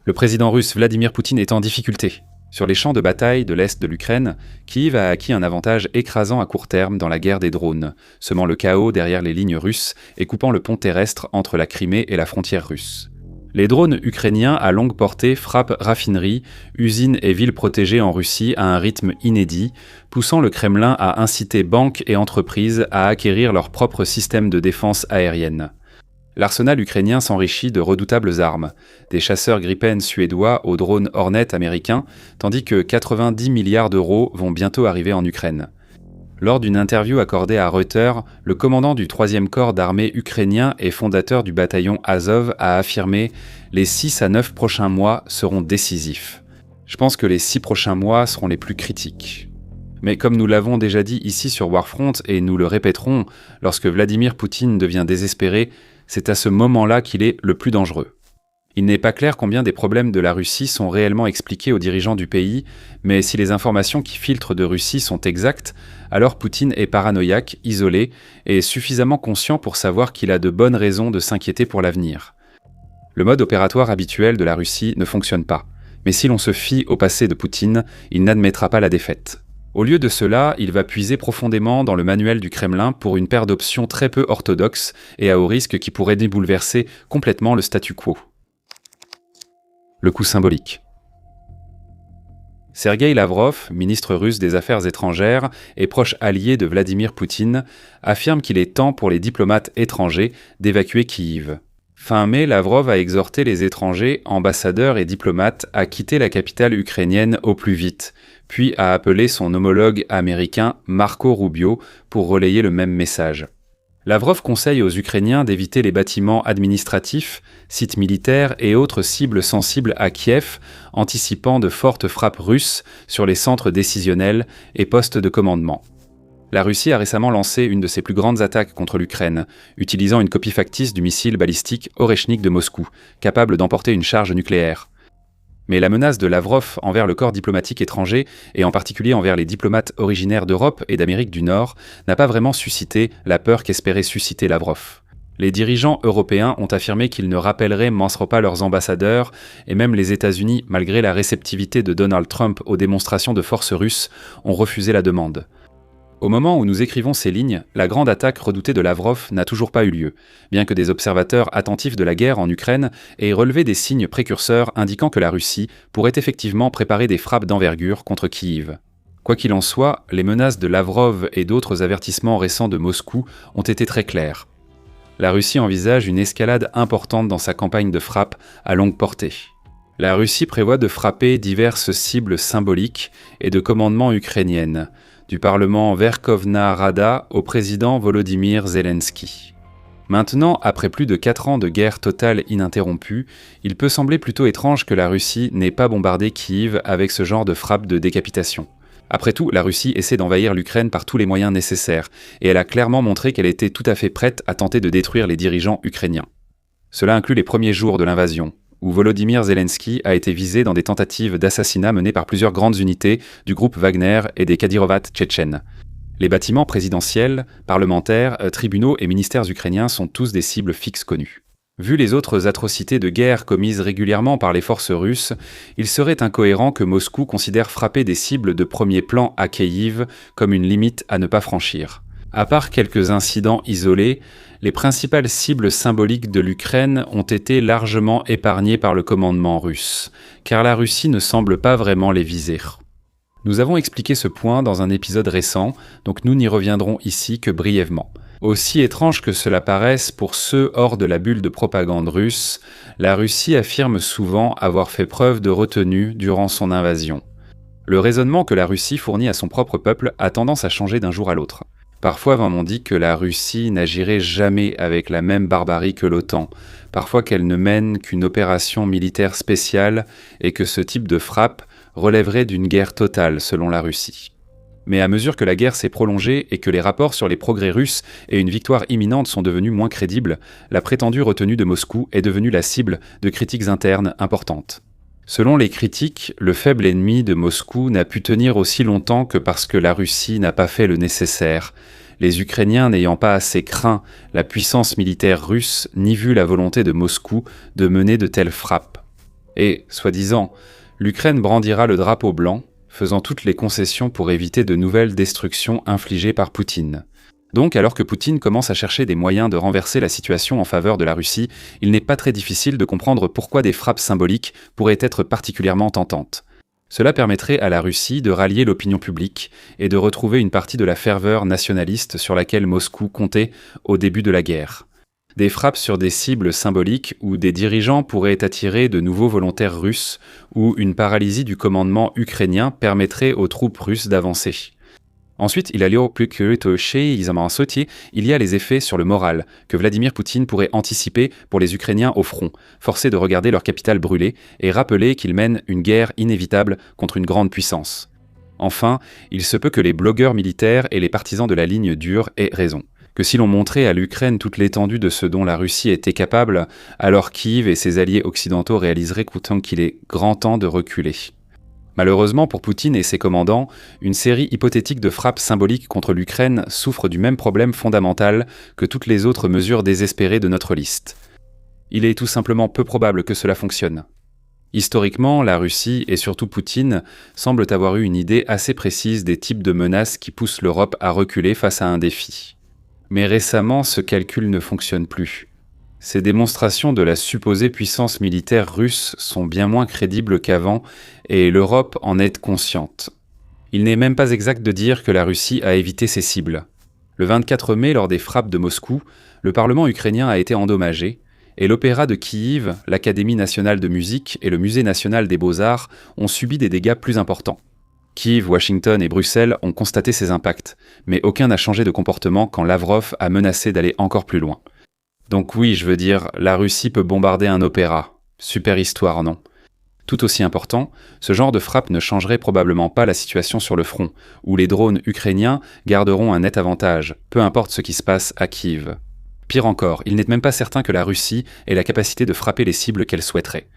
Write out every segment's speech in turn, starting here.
Le président russe Vladimir Poutine est en difficulté. Sur les champs de bataille de l'est de l'Ukraine, Kyiv a acquis un avantage écrasant à court terme dans la guerre des drones, semant le chaos derrière les lignes russes et coupant le pont terrestre entre la Crimée et la frontière russe. Les drones ukrainiens à longue portée frappent raffineries, usines et villes protégées en Russie à un rythme inédit, poussant le Kremlin à inciter banques et entreprises à acquérir leur propre système de défense aérienne. L'arsenal ukrainien s'enrichit de redoutables armes, des chasseurs Gripen suédois aux drones Hornet américains, tandis que 90 milliards d'euros vont bientôt arriver en Ukraine. Lors d'une interview accordée à Reuters, le commandant du 3e corps d'armée ukrainien et fondateur du bataillon Azov a affirmé « Les 6 à 9 prochains mois seront décisifs. Je pense que les 6 prochains mois seront les plus critiques. » Mais comme nous l'avons déjà dit ici sur Warfront et nous le répéterons, lorsque Vladimir Poutine devient désespéré, c'est à ce moment-là qu'il est le plus dangereux. Il n'est pas clair combien des problèmes de la Russie sont réellement expliqués aux dirigeants du pays, mais si les informations qui filtrent de Russie sont exactes, alors Poutine est paranoïaque, isolé et suffisamment conscient pour savoir qu'il a de bonnes raisons de s'inquiéter pour l'avenir. Le mode opératoire habituel de la Russie ne fonctionne pas, mais si l'on se fie au passé de Poutine, il n'admettra pas la défaite. Au lieu de cela, il va puiser profondément dans le manuel du Kremlin pour une paire d'options très peu orthodoxes et à haut risque qui pourraient bouleverser complètement le statu quo. Le coup symbolique. Sergueï Lavrov, ministre russe des Affaires étrangères et proche allié de Vladimir Poutine, affirme qu'il est temps pour les diplomates étrangers d'évacuer Kyiv. Fin mai, Lavrov a exhorté les étrangers, ambassadeurs et diplomates à quitter la capitale ukrainienne au plus vite, puis a appelé son homologue américain Marco Rubio pour relayer le même message. Lavrov conseille aux Ukrainiens d'éviter les bâtiments administratifs, sites militaires et autres cibles sensibles à Kiev, anticipant de fortes frappes russes sur les centres décisionnels et postes de commandement. La Russie a récemment lancé une de ses plus grandes attaques contre l'Ukraine, utilisant une copie factice du missile balistique Oreshnik de Moscou, capable d'emporter une charge nucléaire. Mais la menace de Lavrov envers le corps diplomatique étranger, et en particulier envers les diplomates originaires d'Europe et d'Amérique du Nord, n'a pas vraiment suscité la peur qu'espérait susciter Lavrov. Les dirigeants européens ont affirmé qu'ils ne rappelleraient pas leurs ambassadeurs, et même les États-Unis, malgré la réceptivité de Donald Trump aux démonstrations de force russes, ont refusé la demande. Au moment où nous écrivons ces lignes, la grande attaque redoutée de Lavrov n'a toujours pas eu lieu, bien que des observateurs attentifs de la guerre en Ukraine aient relevé des signes précurseurs indiquant que la Russie pourrait effectivement préparer des frappes d'envergure contre Kyiv. Quoi qu'il en soit, les menaces de Lavrov et d'autres avertissements récents de Moscou ont été très clairs. La Russie envisage une escalade importante dans sa campagne de frappe à longue portée. La Russie prévoit de frapper diverses cibles symboliques et de commandement ukrainiennes, du Parlement Verkhovna Rada au président Volodymyr Zelensky. Maintenant, après plus de 4 ans de guerre totale ininterrompue, il peut sembler plutôt étrange que la Russie n'ait pas bombardé Kyiv avec ce genre de frappe de décapitation. Après tout, la Russie essaie d'envahir l'Ukraine par tous les moyens nécessaires, et elle a clairement montré qu'elle était tout à fait prête à tenter de détruire les dirigeants ukrainiens. Cela inclut les premiers jours de l'invasion, où Volodymyr Zelensky a été visé dans des tentatives d'assassinat menées par plusieurs grandes unités du groupe Wagner et des Kadyrovat tchétchènes. Les bâtiments présidentiels, parlementaires, tribunaux et ministères ukrainiens sont tous des cibles fixes connues. Vu les autres atrocités de guerre commises régulièrement par les forces russes, il serait incohérent que Moscou considère frapper des cibles de premier plan à Kyiv comme une limite à ne pas franchir. À part quelques incidents isolés, les principales cibles symboliques de l'Ukraine ont été largement épargnées par le commandement russe, car la Russie ne semble pas vraiment les viser. Nous avons expliqué ce point dans un épisode récent, donc nous n'y reviendrons ici que brièvement. Aussi étrange que cela paraisse pour ceux hors de la bulle de propagande russe, la Russie affirme souvent avoir fait preuve de retenue durant son invasion. Le raisonnement que la Russie fournit à son propre peuple a tendance à changer d'un jour à l'autre. Parfois, on dit que la Russie n'agirait jamais avec la même barbarie que l'OTAN, parfois qu'elle ne mène qu'une opération militaire spéciale et que ce type de frappe relèverait d'une guerre totale selon la Russie. Mais à mesure que la guerre s'est prolongée et que les rapports sur les progrès russes et une victoire imminente sont devenus moins crédibles, la prétendue retenue de Moscou est devenue la cible de critiques internes importantes. Selon les critiques, le faible ennemi de Moscou n'a pu tenir aussi longtemps que parce que la Russie n'a pas fait le nécessaire, les Ukrainiens n'ayant pas assez craint la puissance militaire russe ni vu la volonté de Moscou de mener de telles frappes. Et, soi-disant, l'Ukraine brandira le drapeau blanc, faisant toutes les concessions pour éviter de nouvelles destructions infligées par Poutine. Donc, alors que Poutine commence à chercher des moyens de renverser la situation en faveur de la Russie, il n'est pas très difficile de comprendre pourquoi des frappes symboliques pourraient être particulièrement tentantes. Cela permettrait à la Russie de rallier l'opinion publique et de retrouver une partie de la ferveur nationaliste sur laquelle Moscou comptait au début de la guerre. Des frappes sur des cibles symboliques où des dirigeants pourraient attirer de nouveaux volontaires russes ou une paralysie du commandement ukrainien permettrait aux troupes russes d'avancer. Ensuite, il y a les effets sur le moral que Vladimir Poutine pourrait anticiper pour les Ukrainiens au front, forcés de regarder leur capitale brûler et rappeler qu'ils mènent une guerre inévitable contre une grande puissance. Enfin, il se peut que les blogueurs militaires et les partisans de la ligne dure aient raison. Que si l'on montrait à l'Ukraine toute l'étendue de ce dont la Russie était capable, alors Kiev et ses alliés occidentaux réaliseraient pourtant qu'il est grand temps de reculer. Malheureusement pour Poutine et ses commandants, une série hypothétique de frappes symboliques contre l'Ukraine souffre du même problème fondamental que toutes les autres mesures désespérées de notre liste. Il est tout simplement peu probable que cela fonctionne. Historiquement, la Russie, et surtout Poutine, semblent avoir eu une idée assez précise des types de menaces qui poussent l'Europe à reculer face à un défi. Mais récemment, ce calcul ne fonctionne plus. Ces démonstrations de la supposée puissance militaire russe sont bien moins crédibles qu'avant, et l'Europe en est consciente. Il n'est même pas exact de dire que la Russie a évité ses cibles. Le 24 mai, lors des frappes de Moscou, le Parlement ukrainien a été endommagé, et l'Opéra de Kiev, l'Académie nationale de musique et le Musée national des beaux-arts ont subi des dégâts plus importants. Kiev, Washington et Bruxelles ont constaté ces impacts, mais aucun n'a changé de comportement quand Lavrov a menacé d'aller encore plus loin. Donc oui, je veux dire, la Russie peut bombarder un opéra. Super histoire, non? Tout aussi important, ce genre de frappe ne changerait probablement pas la situation sur le front, où les drones ukrainiens garderont un net avantage, peu importe ce qui se passe à Kiev. Pire encore, il n'est même pas certain que la Russie ait la capacité de frapper les cibles qu'elle souhaiterait.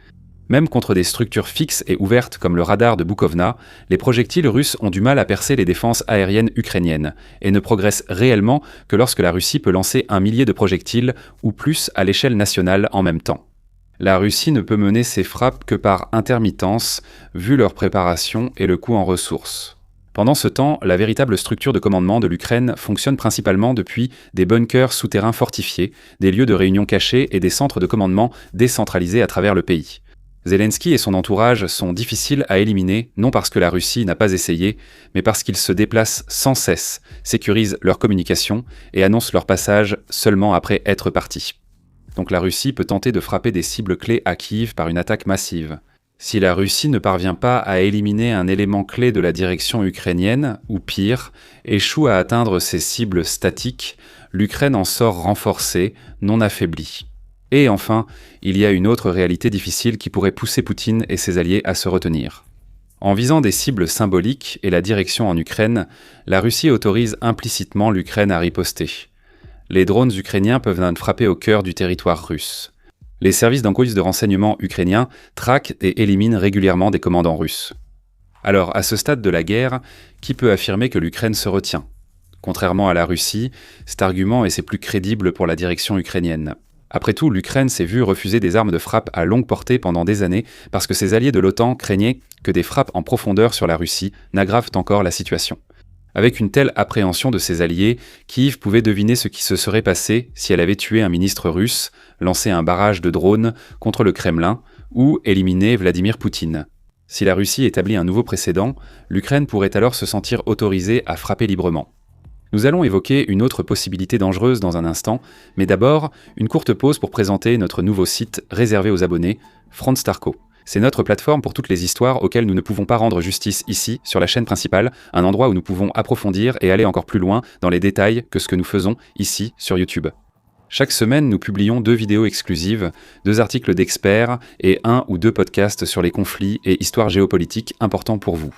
Même contre des structures fixes et ouvertes comme le radar de Bukovna, les projectiles russes ont du mal à percer les défenses aériennes ukrainiennes, et ne progressent réellement que lorsque la Russie peut lancer 1 millier de projectiles ou plus à l'échelle nationale en même temps. La Russie ne peut mener ses frappes que par intermittence, vu leur préparation et le coût en ressources. Pendant ce temps, la véritable structure de commandement de l'Ukraine fonctionne principalement depuis des bunkers souterrains fortifiés, des lieux de réunion cachés et des centres de commandement décentralisés à travers le pays. Zelensky et son entourage sont difficiles à éliminer, non parce que la Russie n'a pas essayé, mais parce qu'ils se déplacent sans cesse, sécurisent leur communication et annoncent leur passage seulement après être partis. Donc la Russie peut tenter de frapper des cibles clés à Kiev par une attaque massive. Si la Russie ne parvient pas à éliminer un élément clé de la direction ukrainienne, ou pire, échoue à atteindre ses cibles statiques, l'Ukraine en sort renforcée, non affaiblie. Et enfin, il y a une autre réalité difficile qui pourrait pousser Poutine et ses alliés à se retenir. En visant des cibles symboliques et la direction en Ukraine, la Russie autorise implicitement l'Ukraine à riposter. Les drones ukrainiens peuvent frapper au cœur du territoire russe. Les services de renseignement ukrainiens traquent et éliminent régulièrement des commandants russes. Alors, à ce stade de la guerre, qui peut affirmer que l'Ukraine se retient? Contrairement à la Russie, cet argument est plus crédible pour la direction ukrainienne. Après tout, l'Ukraine s'est vue refuser des armes de frappe à longue portée pendant des années parce que ses alliés de l'OTAN craignaient que des frappes en profondeur sur la Russie n'aggravent encore la situation. Avec une telle appréhension de ses alliés, Kiev pouvait deviner ce qui se serait passé si elle avait tué un ministre russe, lancé un barrage de drones contre le Kremlin ou éliminé Vladimir Poutine. Si la Russie établit un nouveau précédent, l'Ukraine pourrait alors se sentir autorisée à frapper librement. Nous allons évoquer une autre possibilité dangereuse dans un instant, mais d'abord, une courte pause pour présenter notre nouveau site réservé aux abonnés, Frontstarco. C'est notre plateforme pour toutes les histoires auxquelles nous ne pouvons pas rendre justice ici, sur la chaîne principale, un endroit où nous pouvons approfondir et aller encore plus loin dans les détails que ce que nous faisons ici sur YouTube. Chaque semaine, nous publions 2 vidéos exclusives, 2 articles d'experts et 1 ou 2 podcasts sur les conflits et histoires géopolitiques importants pour vous.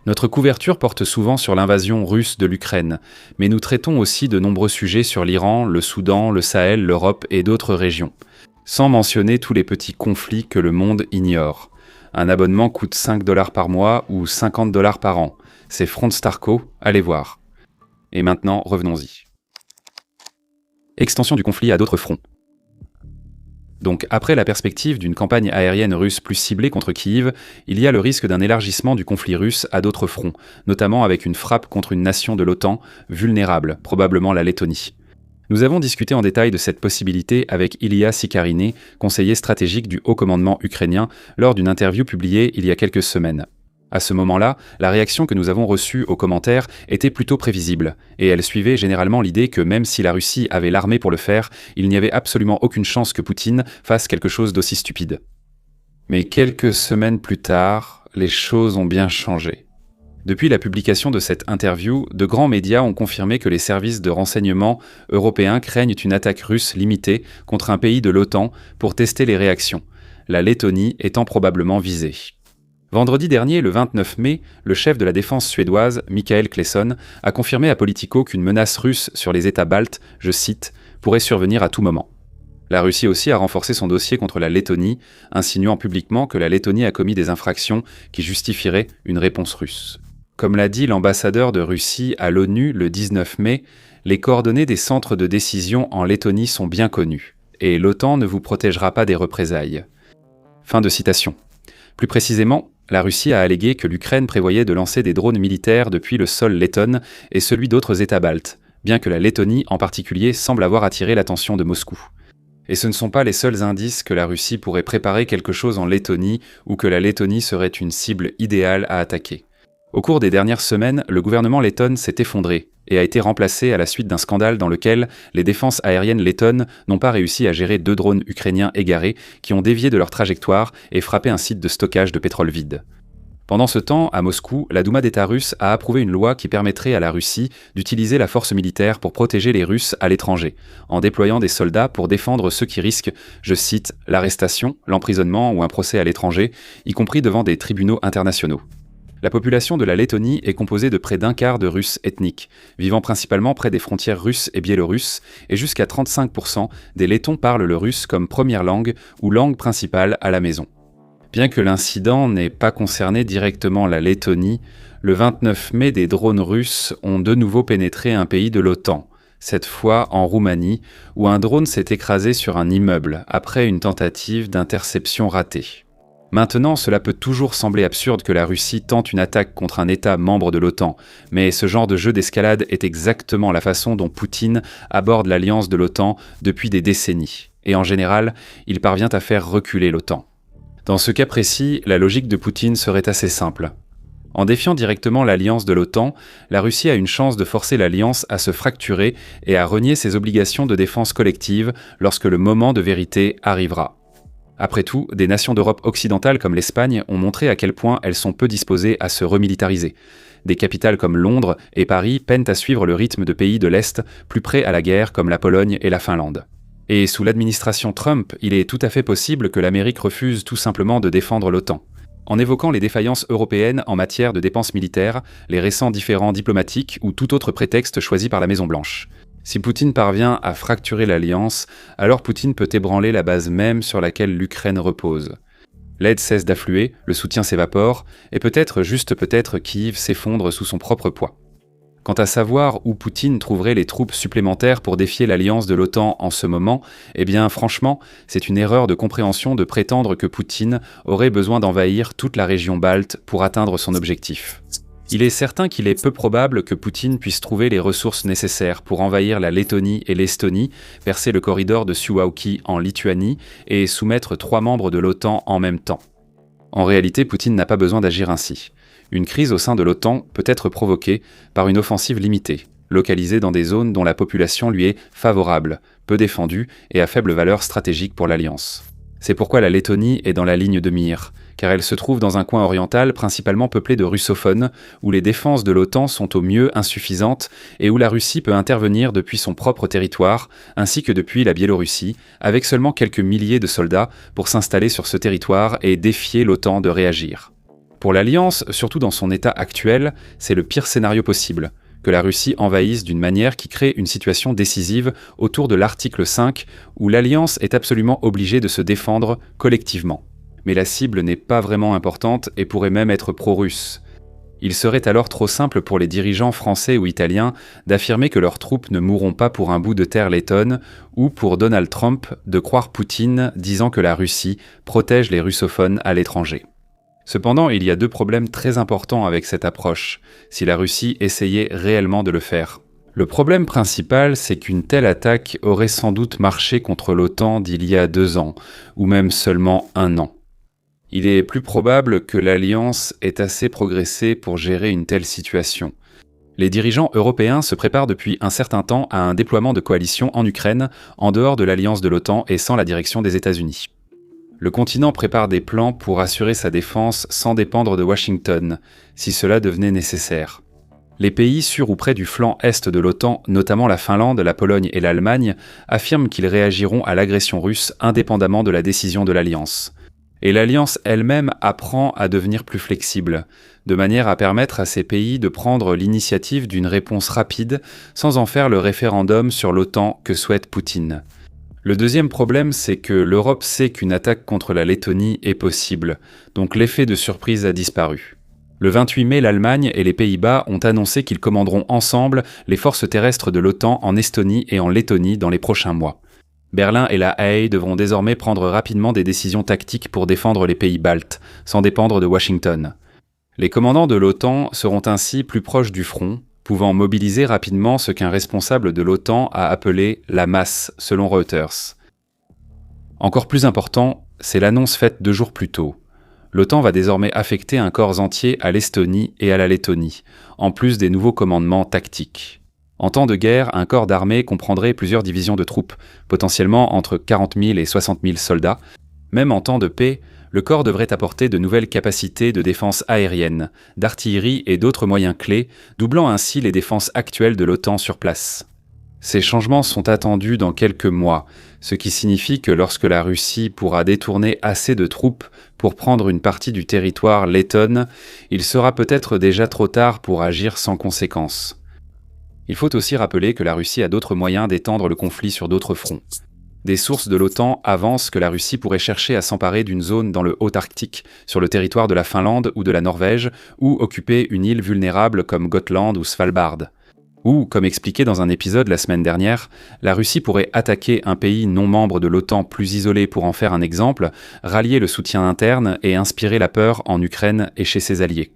Notre couverture porte souvent sur l'invasion russe de l'Ukraine, mais nous traitons aussi de nombreux sujets sur l'Iran, le Soudan, le Sahel, l'Europe et d'autres régions. Sans mentionner tous les petits conflits que le monde ignore. Un abonnement coûte 5 $ par mois ou 50 $ par an. C'est Frontstarco, allez voir. Et maintenant, revenons-y. Extension du conflit à d'autres fronts. Donc après la perspective d'une campagne aérienne russe plus ciblée contre Kiev, il y a le risque d'un élargissement du conflit russe à d'autres fronts, notamment avec une frappe contre une nation de l'OTAN vulnérable, probablement la Lettonie. Nous avons discuté en détail de cette possibilité avec Ilya Sikariné, conseiller stratégique du haut commandement ukrainien, lors d'une interview publiée il y a quelques semaines. À ce moment-là, la réaction que nous avons reçue aux commentaires était plutôt prévisible, et elle suivait généralement l'idée que même si la Russie avait l'armée pour le faire, il n'y avait absolument aucune chance que Poutine fasse quelque chose d'aussi stupide. Mais quelques semaines plus tard, les choses ont bien changé. Depuis la publication de cette interview, de grands médias ont confirmé que les services de renseignement européens craignent une attaque russe limitée contre un pays de l'OTAN pour tester les réactions, la Lettonie étant probablement visée. Vendredi dernier, le 29 mai, le chef de la défense suédoise, Mikael Claesson, a confirmé à Politico qu'une menace russe sur les États baltes, je cite, pourrait survenir à tout moment. La Russie aussi a renforcé son dossier contre la Lettonie, insinuant publiquement que la Lettonie a commis des infractions qui justifieraient une réponse russe. Comme l'a dit l'ambassadeur de Russie à l'ONU le 19 mai, les coordonnées des centres de décision en Lettonie sont bien connues, et l'OTAN ne vous protégera pas des représailles. Fin de citation. Plus précisément, la Russie a allégué que l'Ukraine prévoyait de lancer des drones militaires depuis le sol letton et celui d'autres États baltes, bien que la Lettonie en particulier semble avoir attiré l'attention de Moscou. Et ce ne sont pas les seuls indices que la Russie pourrait préparer quelque chose en Lettonie ou que la Lettonie serait une cible idéale à attaquer. Au cours des dernières semaines, le gouvernement letton s'est effondré et a été remplacé à la suite d'un scandale dans lequel les défenses aériennes lettonnes n'ont pas réussi à gérer 2 drones ukrainiens égarés qui ont dévié de leur trajectoire et frappé un site de stockage de pétrole vide. Pendant ce temps, à Moscou, la Douma d'État russe a approuvé une loi qui permettrait à la Russie d'utiliser la force militaire pour protéger les Russes à l'étranger, en déployant des soldats pour défendre ceux qui risquent, je cite, l'arrestation, l'emprisonnement ou un procès à l'étranger, y compris devant des tribunaux internationaux. La population de la Lettonie est composée de près d'un quart de Russes ethniques, vivant principalement près des frontières russes et biélorusses, et jusqu'à 35% des Lettons parlent le russe comme première langue ou langue principale à la maison. Bien que l'incident n'ait pas concerné directement la Lettonie, le 29 mai, des drones russes ont de nouveau pénétré un pays de l'OTAN, cette fois en Roumanie, où un drone s'est écrasé sur un immeuble après une tentative d'interception ratée. Maintenant, cela peut toujours sembler absurde que la Russie tente une attaque contre un État membre de l'OTAN, mais ce genre de jeu d'escalade est exactement la façon dont Poutine aborde l'alliance de l'OTAN depuis des décennies, et en général, il parvient à faire reculer l'OTAN. Dans ce cas précis, la logique de Poutine serait assez simple. En défiant directement l'alliance de l'OTAN, la Russie a une chance de forcer l'alliance à se fracturer et à renier ses obligations de défense collective lorsque le moment de vérité arrivera. Après tout, des nations d'Europe occidentale comme l'Espagne ont montré à quel point elles sont peu disposées à se remilitariser. Des capitales comme Londres et Paris peinent à suivre le rythme de pays de l'Est plus près à la guerre comme la Pologne et la Finlande. Et sous l'administration Trump, il est tout à fait possible que l'Amérique refuse tout simplement de défendre l'OTAN. En évoquant les défaillances européennes en matière de dépenses militaires, les récents différends diplomatiques ou tout autre prétexte choisi par la Maison-Blanche. Si Poutine parvient à fracturer l'alliance, alors Poutine peut ébranler la base même sur laquelle l'Ukraine repose. L'aide cesse d'affluer, le soutien s'évapore, et peut-être, juste peut-être, Kiev s'effondre sous son propre poids. Quant à savoir où Poutine trouverait les troupes supplémentaires pour défier l'alliance de l'OTAN en ce moment, eh bien franchement, c'est une erreur de compréhension de prétendre que Poutine aurait besoin d'envahir toute la région balte pour atteindre son objectif. Il est certain qu'il est peu probable que Poutine puisse trouver les ressources nécessaires pour envahir la Lettonie et l'Estonie, percer le corridor de Suwałki en Lituanie et soumettre 3 membres de l'OTAN en même temps. En réalité, Poutine n'a pas besoin d'agir ainsi. Une crise au sein de l'OTAN peut être provoquée par une offensive limitée, localisée dans des zones dont la population lui est favorable, peu défendue et à faible valeur stratégique pour l'Alliance. C'est pourquoi la Lettonie est dans la ligne de mire, car elle se trouve dans un coin oriental principalement peuplé de russophones, où les défenses de l'OTAN sont au mieux insuffisantes et où la Russie peut intervenir depuis son propre territoire, ainsi que depuis la Biélorussie, avec seulement quelques milliers de soldats pour s'installer sur ce territoire et défier l'OTAN de réagir. Pour l'Alliance, surtout dans son état actuel, c'est le pire scénario possible, que la Russie envahisse d'une manière qui crée une situation décisive autour de l'article 5, où l'Alliance est absolument obligée de se défendre collectivement. Mais la cible n'est pas vraiment importante et pourrait même être pro-russe. Il serait alors trop simple pour les dirigeants français ou italiens d'affirmer que leurs troupes ne mourront pas pour un bout de terre lettonne, ou pour Donald Trump de croire Poutine disant que la Russie protège les russophones à l'étranger. Cependant, il y a deux problèmes très importants avec cette approche, si la Russie essayait réellement de le faire. Le problème principal, c'est qu'une telle attaque aurait sans doute marché contre l'OTAN d'il y a 2 ans, ou même seulement 1 an. Il est plus probable que l'Alliance ait assez progressé pour gérer une telle situation. Les dirigeants européens se préparent depuis un certain temps à un déploiement de coalition en Ukraine, en dehors de l'alliance de l'OTAN et sans la direction des États-Unis. Le continent prépare des plans pour assurer sa défense sans dépendre de Washington, si cela devenait nécessaire. Les pays sur ou près du flanc est de l'OTAN, notamment la Finlande, la Pologne et l'Allemagne, affirment qu'ils réagiront à l'agression russe indépendamment de la décision de l'Alliance. Et l'Alliance elle-même apprend à devenir plus flexible, de manière à permettre à ces pays de prendre l'initiative d'une réponse rapide sans en faire le référendum sur l'OTAN que souhaite Poutine. Le deuxième problème, c'est que l'Europe sait qu'une attaque contre la Lettonie est possible, donc l'effet de surprise a disparu. Le 28 mai, l'Allemagne et les Pays-Bas ont annoncé qu'ils commanderont ensemble les forces terrestres de l'OTAN en Estonie et en Lettonie dans les prochains mois. Berlin et La Haye devront désormais prendre rapidement des décisions tactiques pour défendre les pays baltes, sans dépendre de Washington. Les commandants de l'OTAN seront ainsi plus proches du front, pouvant mobiliser rapidement ce qu'un responsable de l'OTAN a appelé « la masse », selon Reuters. Encore plus important, c'est l'annonce faite 2 jours plus tôt. L'OTAN va désormais affecter un corps entier à l'Estonie et à la Lettonie, en plus des nouveaux commandements tactiques. En temps de guerre, un corps d'armée comprendrait plusieurs divisions de troupes, potentiellement entre 40 000 et 60 000 soldats. Même en temps de paix, le corps devrait apporter de nouvelles capacités de défense aérienne, d'artillerie et d'autres moyens clés, doublant ainsi les défenses actuelles de l'OTAN sur place. Ces changements sont attendus dans quelques mois, ce qui signifie que lorsque la Russie pourra détourner assez de troupes pour prendre une partie du territoire letton, il sera peut-être déjà trop tard pour agir sans conséquence. Il faut aussi rappeler que la Russie a d'autres moyens d'étendre le conflit sur d'autres fronts. Des sources de l'OTAN avancent que la Russie pourrait chercher à s'emparer d'une zone dans le Haut-Arctique, sur le territoire de la Finlande ou de la Norvège, ou occuper une île vulnérable comme Gotland ou Svalbard. Ou, comme expliqué dans un épisode la semaine dernière, la Russie pourrait attaquer un pays non membre de l'OTAN plus isolé pour en faire un exemple, rallier le soutien interne et inspirer la peur en Ukraine et chez ses alliés.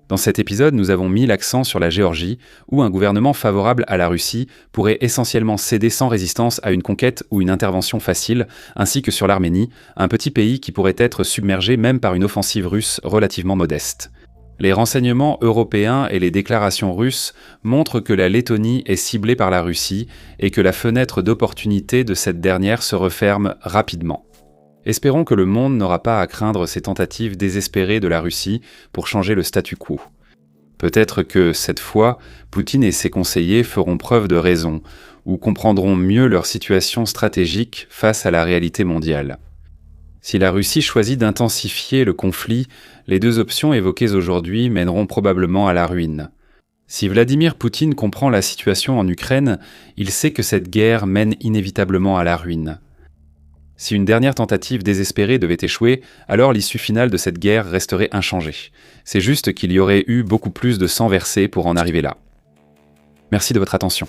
Dans cet épisode, nous avons mis l'accent sur la Géorgie, où un gouvernement favorable à la Russie pourrait essentiellement céder sans résistance à une conquête ou une intervention facile, ainsi que sur l'Arménie, un petit pays qui pourrait être submergé même par une offensive russe relativement modeste. Les renseignements européens et les déclarations russes montrent que la Lettonie est ciblée par la Russie et que la fenêtre d'opportunité de cette dernière se referme rapidement. Espérons que le monde n'aura pas à craindre ces tentatives désespérées de la Russie pour changer le statu quo. Peut-être que, cette fois, Poutine et ses conseillers feront preuve de raison, ou comprendront mieux leur situation stratégique face à la réalité mondiale. Si la Russie choisit d'intensifier le conflit, les 2 options évoquées aujourd'hui mèneront probablement à la ruine. Si Vladimir Poutine comprend la situation en Ukraine, il sait que cette guerre mène inévitablement à la ruine. Si une dernière tentative désespérée devait échouer, alors l'issue finale de cette guerre resterait inchangée. C'est juste qu'il y aurait eu beaucoup plus de sang versé pour en arriver là. Merci de votre attention.